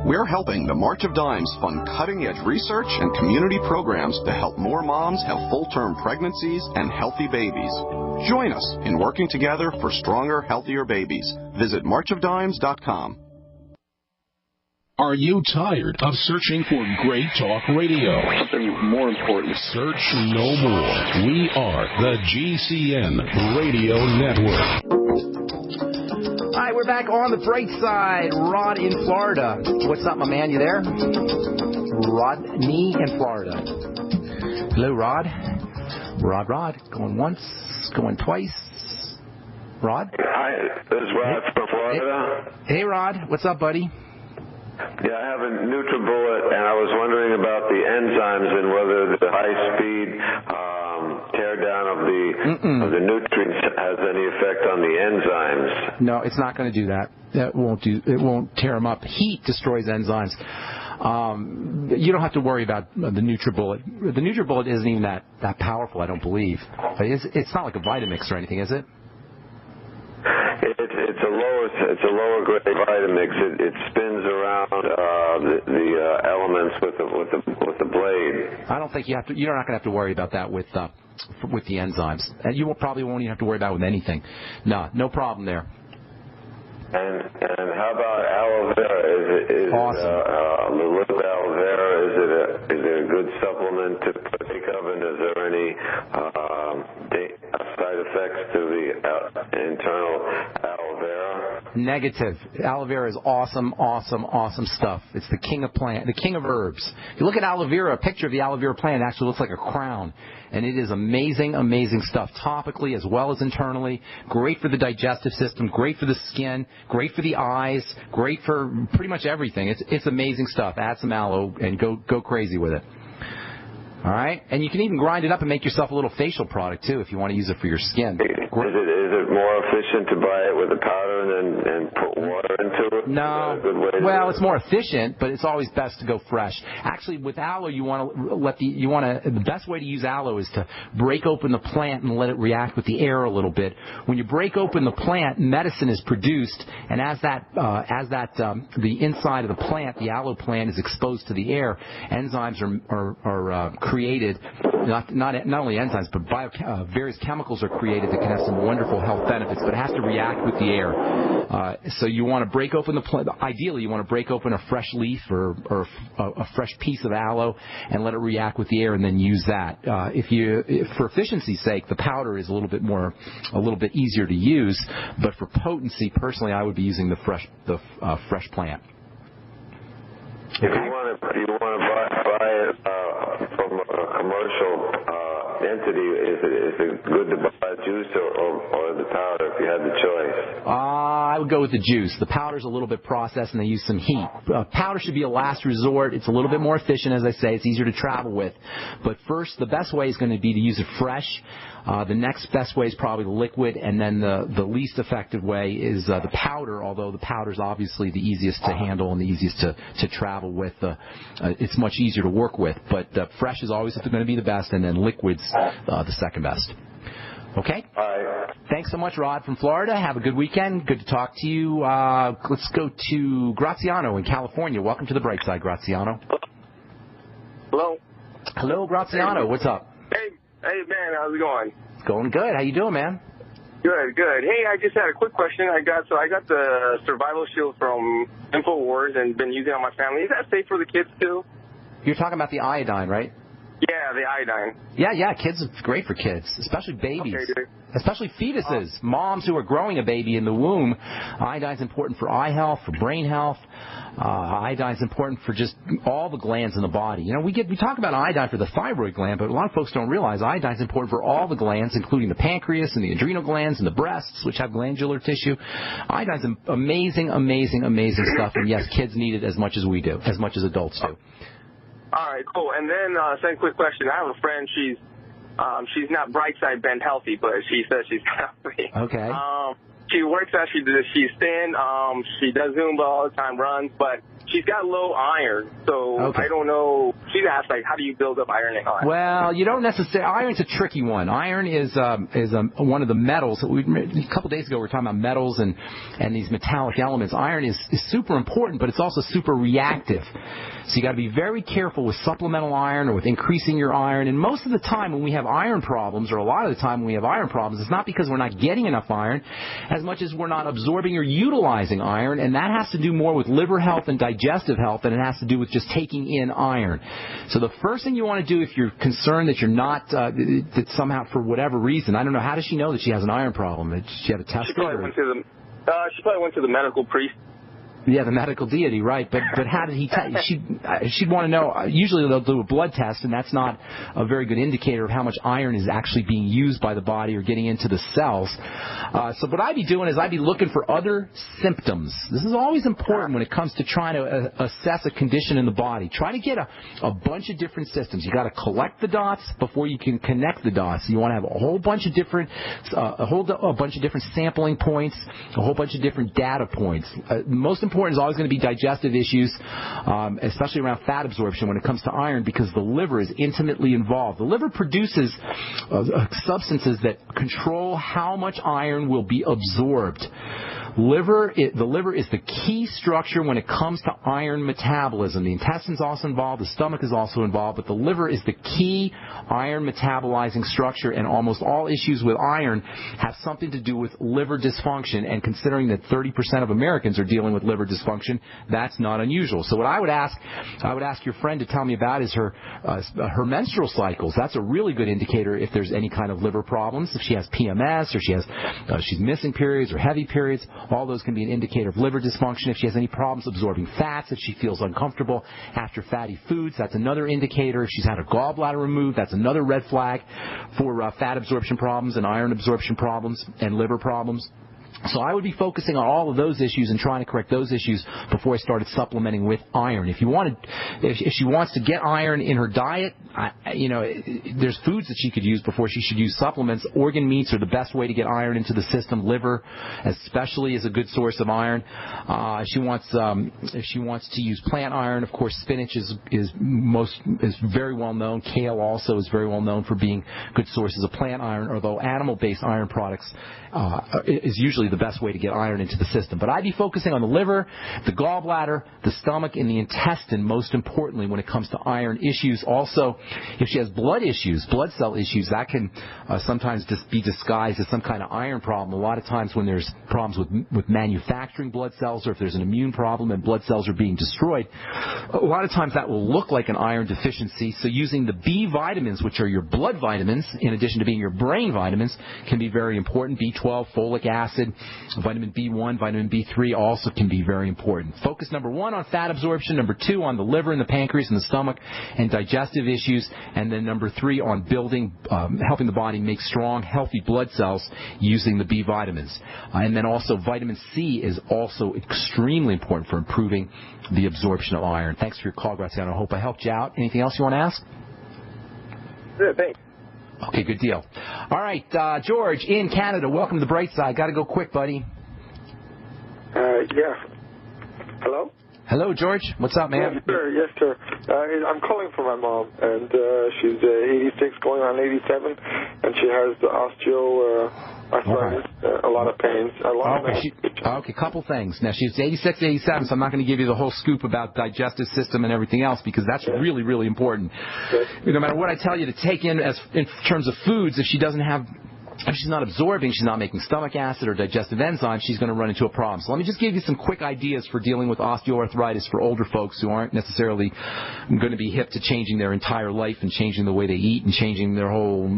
We're helping the March of Dimes fund cutting-edge research and community programs to help more moms have full-term pregnancies and healthy babies. Join us in working together for stronger, healthier babies. Visit marchofdimes.com. Are you tired of searching for great talk radio? Something more important. Search no more. We are the GCN Radio Network. All right, we're back on the bright side. Rod in Florida. What's up, my man? You there? Rodney in Florida. Hello, Rod. Rod. Going once, going twice. Rod? Hi, this is Rod from Florida. Hey, Rod. What's up, buddy? Yeah, I have a NutriBullet, and I was wondering about the enzymes and whether the high-speed tear down of the nutrients has any effect on the enzymes. No, it's not going to do that. It won't tear them up. Heat destroys enzymes. You don't have to worry about the NutriBullet. The NutriBullet isn't even that powerful, I don't believe. It's not like a Vitamix or anything, is it? It's a lower grade Vitamix. It spins around the elements with the blade. I don't think you have to. You're not going to have to worry about that with the enzymes, and you probably won't even have to worry about it with anything. No problem there. And how about aloe vera? Is awesome. The liquid aloe vera, is it a good supplement to partake of, and is there any side effects to the internal aloe vera? Negative. Aloe vera is awesome stuff. It's the king of herbs. If you look at aloe vera, a picture of the aloe vera plant actually looks like a crown. And it is amazing stuff, topically as well as internally. Great for the digestive system, great for the skin, great for the eyes, great for pretty much everything. It's amazing stuff. Add some aloe and go crazy with it. All right? And you can even grind it up and make yourself a little facial product, too, if you want to use it for your skin. Is it more efficient to buy it with a powder and put water into it? No. Well, it's more efficient, but it's always best to go fresh. Actually, with aloe, the best way to use aloe is to break open the plant and let it react with the air a little bit. When you break open the plant, medicine is produced, and as the inside of the plant, the aloe plant, is exposed to the air, enzymes are created. Not only enzymes, but various chemicals are created that can have some wonderful health benefits, but it has to react with the air. So you want to break open ideally you want to break open a fresh leaf or a fresh piece of aloe and let it react with the air and then use that. If for efficiency's sake, the powder is a little bit easier to use, but for potency, personally, I would be using the fresh plant. Okay. If you want to buy it from a commercial entity, is it good to buy juice or the powder if you had the choice? I would go with the juice. The powder's a little bit processed and they use some heat. Powder should be a last resort. It's a little bit more efficient, as I say. It's easier to travel with. But first, the best way is going to be to use it fresh. The next best way is probably the liquid, and then the least effective way is the powder, although the powder is obviously the easiest to handle and the easiest to travel with. It's much easier to work with, but fresh is always going to be the best, and then liquid's the second best. Okay? All right. Thanks so much, Rod from Florida. Have a good weekend. Good to talk to you. Let's go to Graziano in California. Welcome to the bright side, Graziano. Hello. Hello, Graziano. What's up? Hey, man, how's it going? It's going good. How you doing, man? Good. Hey, I just had a quick question. I got the survival shield from InfoWars and been using it on my family. Is that safe for the kids too? You're talking about the iodine, right? Yeah, the iodine. Yeah, kids. It's great for kids, especially babies, especially fetuses, moms who are growing a baby in the womb. Iodine's important for eye health, for brain health. Iodine's important for just all the glands in the body. You know, we talk about iodine for the thyroid gland, but a lot of folks don't realize iodine's important for all the glands, including the pancreas and the adrenal glands and the breasts, which have glandular tissue. Iodine's amazing stuff, and yes, kids need it as much as we do, as much as adults do. All right, cool. And then second quick question. I have a friend. She's not bright side bent healthy, but she says she's healthy. Okay. She works out. She's thin. She does Zumba all the time, runs, but she's got low iron. So I don't know. She asked, how do you build up iron in iron? Well, you don't necessarily. Iron's a tricky one. Iron is one of the metals. A couple days ago we were talking about metals and these metallic elements. Iron is super important, but it's also super reactive. So you got to be very careful with supplemental iron or with increasing your iron. And most of the time when we have iron problems, or a lot of the time when we have iron problems, it's not because we're not getting enough iron as much as we're not absorbing or utilizing iron. And that has to do more with liver health and digestive health than it has to do with just taking in iron. So the first thing you want to do if you're concerned that you're not, that somehow for whatever reason, I don't know, how does she know that she has an iron problem? Did she have a test? She probably went to the medical priest. Yeah, the medical deity, right. But how did he tell you? She'd want to know. Usually they'll do a blood test, and that's not a very good indicator of how much iron is actually being used by the body or getting into the cells. So what I'd be doing is I'd be looking for other symptoms. This is always important when it comes to trying to assess a condition in the body. Try to get a bunch of different systems. You got to collect the dots before you can connect the dots. You want to have a whole bunch of different sampling points, a whole bunch of different data points. Most important is always going to be digestive issues, especially around fat absorption when it comes to iron, because the liver is intimately involved. The liver produces substances that control how much iron will be absorbed. The liver is the key structure when it comes to iron metabolism. The intestine's also involved, the stomach is also involved, but the liver is the key iron metabolizing structure, and almost all issues with iron have something to do with liver dysfunction, and considering that 30% of Americans are dealing with liver dysfunction, that's not unusual. So what I would ask your friend to tell me about is her menstrual cycles. That's a really good indicator if there's any kind of liver problems. If she has PMS, or she's missing periods or heavy periods, all those can be an indicator of liver dysfunction. If she has any problems absorbing fats, if she feels uncomfortable after fatty foods, that's another indicator. If she's had her gallbladder removed, that's another red flag for fat absorption problems and iron absorption problems and liver problems. So I would be focusing on all of those issues and trying to correct those issues before I started supplementing with iron. If she wants to get iron in her diet, there's foods that she could use before she should use supplements. Organ meats are the best way to get iron into the system. Liver, especially, is a good source of iron. If she wants to use plant iron, of course, spinach is very well known. Kale also is very well known for being good sources of plant iron. Although animal-based iron products is usually really the best way to get iron into the system. But I'd be focusing on the liver, the gallbladder, the stomach, and the intestine, most importantly, when it comes to iron issues. Also, if she has blood issues, blood cell issues, that can sometimes just be disguised as some kind of iron problem. A lot of times when there's problems with manufacturing blood cells, or if there's an immune problem and blood cells are being destroyed, a lot of times that will look like an iron deficiency. So using the B vitamins, which are your blood vitamins, in addition to being your brain vitamins, can be very important. B12, folic acid, vitamin B1, vitamin B3 also can be very important. Focus number 1 on fat absorption, number 2 on the liver and the pancreas and the stomach and digestive issues, and then number 3 on building, helping the body make strong, healthy blood cells using the B vitamins. And then also vitamin C is also extremely important for improving the absorption of iron. Thanks for your call, Graziano. I hope I helped you out. Anything else you want to ask? Yeah, thanks. Okay, good deal. All right, George in Canada, welcome to the bright side. Got to go quick, buddy. Yeah. Hello? Hello, George. What's up, man? Yes, sir. Yes, sir. I'm calling for my mom, and she's 86, going on 87, and she has the osteoarthritis, a lot of pains, a lot of Okay, couple things. Now, she's 86, 87, so I'm not going to give you the whole scoop about digestive system and everything else, because that's really, really important. No matter what I tell you to take in terms of foods, if she's not absorbing, she's not making stomach acid or digestive enzymes, she's going to run into a problem. So let me just give you some quick ideas for dealing with osteoarthritis for older folks who aren't necessarily going to be hip to changing their entire life and changing the way they eat and changing their whole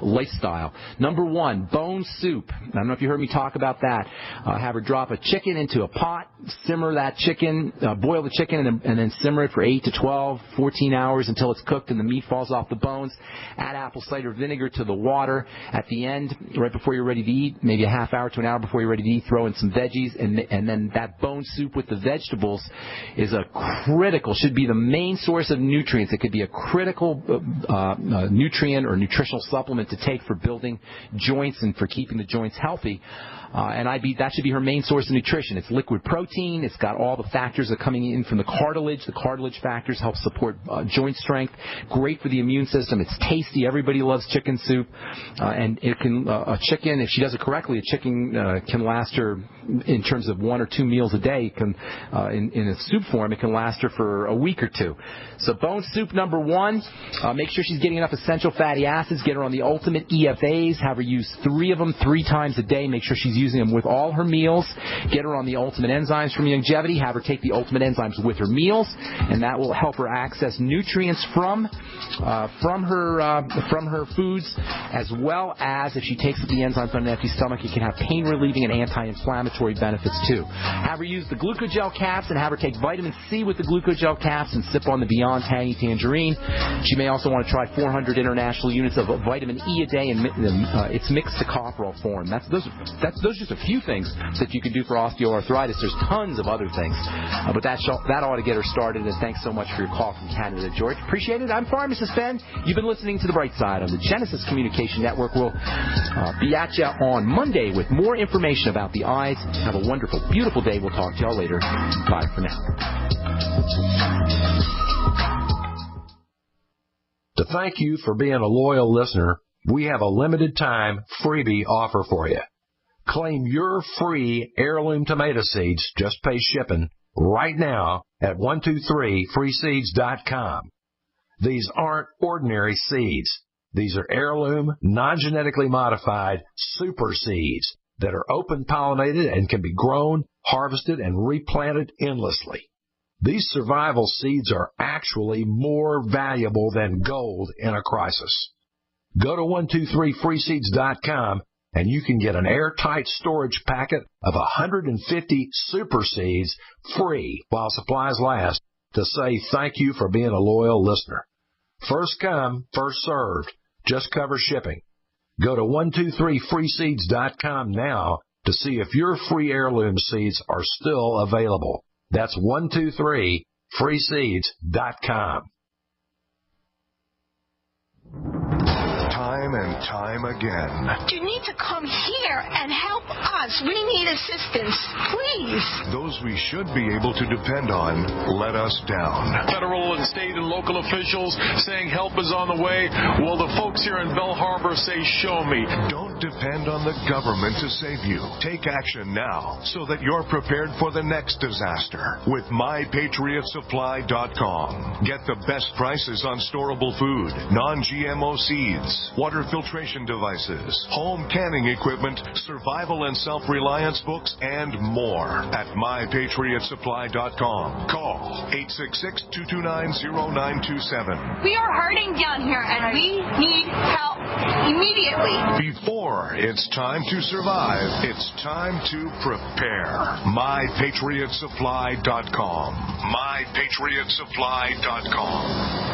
lifestyle. Number 1, bone soup. I don't know if you heard me talk about that. Have her drop a chicken into a pot, simmer that chicken, boil the chicken, and then simmer it for 8 to 12, 14 hours until it's cooked and the meat falls off the bones. Add apple cider vinegar to the water. At the end, right before you're ready to eat, maybe a half hour to an hour before you're ready to eat, throw in some veggies, and then that bone soup with the vegetables is should be the main source of nutrients. It could be a critical nutrient or nutritional supplement to take for building joints and for keeping the joints healthy. And that should be her main source of nutrition. It's liquid protein. It's got all the factors that are coming in from the cartilage. The cartilage factors help support joint strength. Great for the immune system. It's tasty. Everybody loves chicken soup. And it can a chicken, if she does it correctly, a chicken can last her, in terms of 1 or 2 meals a day, in a soup form, it can last her for a week or 2. So bone soup number 1. Make sure she's getting enough essential fatty acids. Get her on the ultimate EFAs. Have her use 3 of them 3 times a day. Make sure she's using them with all her meals. Get her on the ultimate enzymes from Longevity. Have her take the ultimate enzymes with her meals, and that will help her access nutrients from her foods, as well as if she takes the enzymes on an empty stomach, it can have pain relieving and anti-inflammatory benefits too. Have her use the glucogel caps and have her take vitamin C with the glucogel caps and sip on the Beyond Tangy Tangerine. She may also want to try 400 international units of vitamin E a day, and it's mixed tocopherol form. Those are just a few things that you can do for osteoarthritis. There's tons of other things, but that ought to get her started. And thanks so much for your call from Canada, George. Appreciate it. I'm Pharmacist Ben. You've been listening to The Bright Side on the Genesis Communication Network. We'll be at you on Monday with more information about the eyes. Have a wonderful, beautiful day. We'll talk to y'all later. Bye for now. To thank you for being a loyal listener, we have a limited time freebie offer for you. Claim your free heirloom tomato seeds, just pay shipping, right now at 123freeseeds.com. These aren't ordinary seeds. These are heirloom, non-genetically modified super seeds that are open-pollinated and can be grown, harvested, and replanted endlessly. These survival seeds are actually more valuable than gold in a crisis. Go to 123freeseeds.com and you can get an airtight storage packet of 150 super seeds free while supplies last to say thank you for being a loyal listener. First come, first served. Just cover shipping. Go to 123freeseeds.com now to see if your free heirloom seeds are still available. That's 123freeseeds.com. Time and time again. You need to come here and help us. We need assistance, please. Those we should be able to depend on let us down. Federal and state and local officials saying help is on the way. Well, the folks here in Bell Harbor say, show me. Don't depend on the government to save you. Take action now so that you're prepared for the next disaster with MyPatriotSupply.com. Get the best prices on storable food, non-GMO seeds, water filtration devices, home canning equipment, survival and self-reliance books, and more at MyPatriotSupply.com. Call 866-229-0927. We are hurting down here, and we need help immediately. Before it's time to survive, it's time to prepare. MyPatriotSupply.com. MyPatriotSupply.com.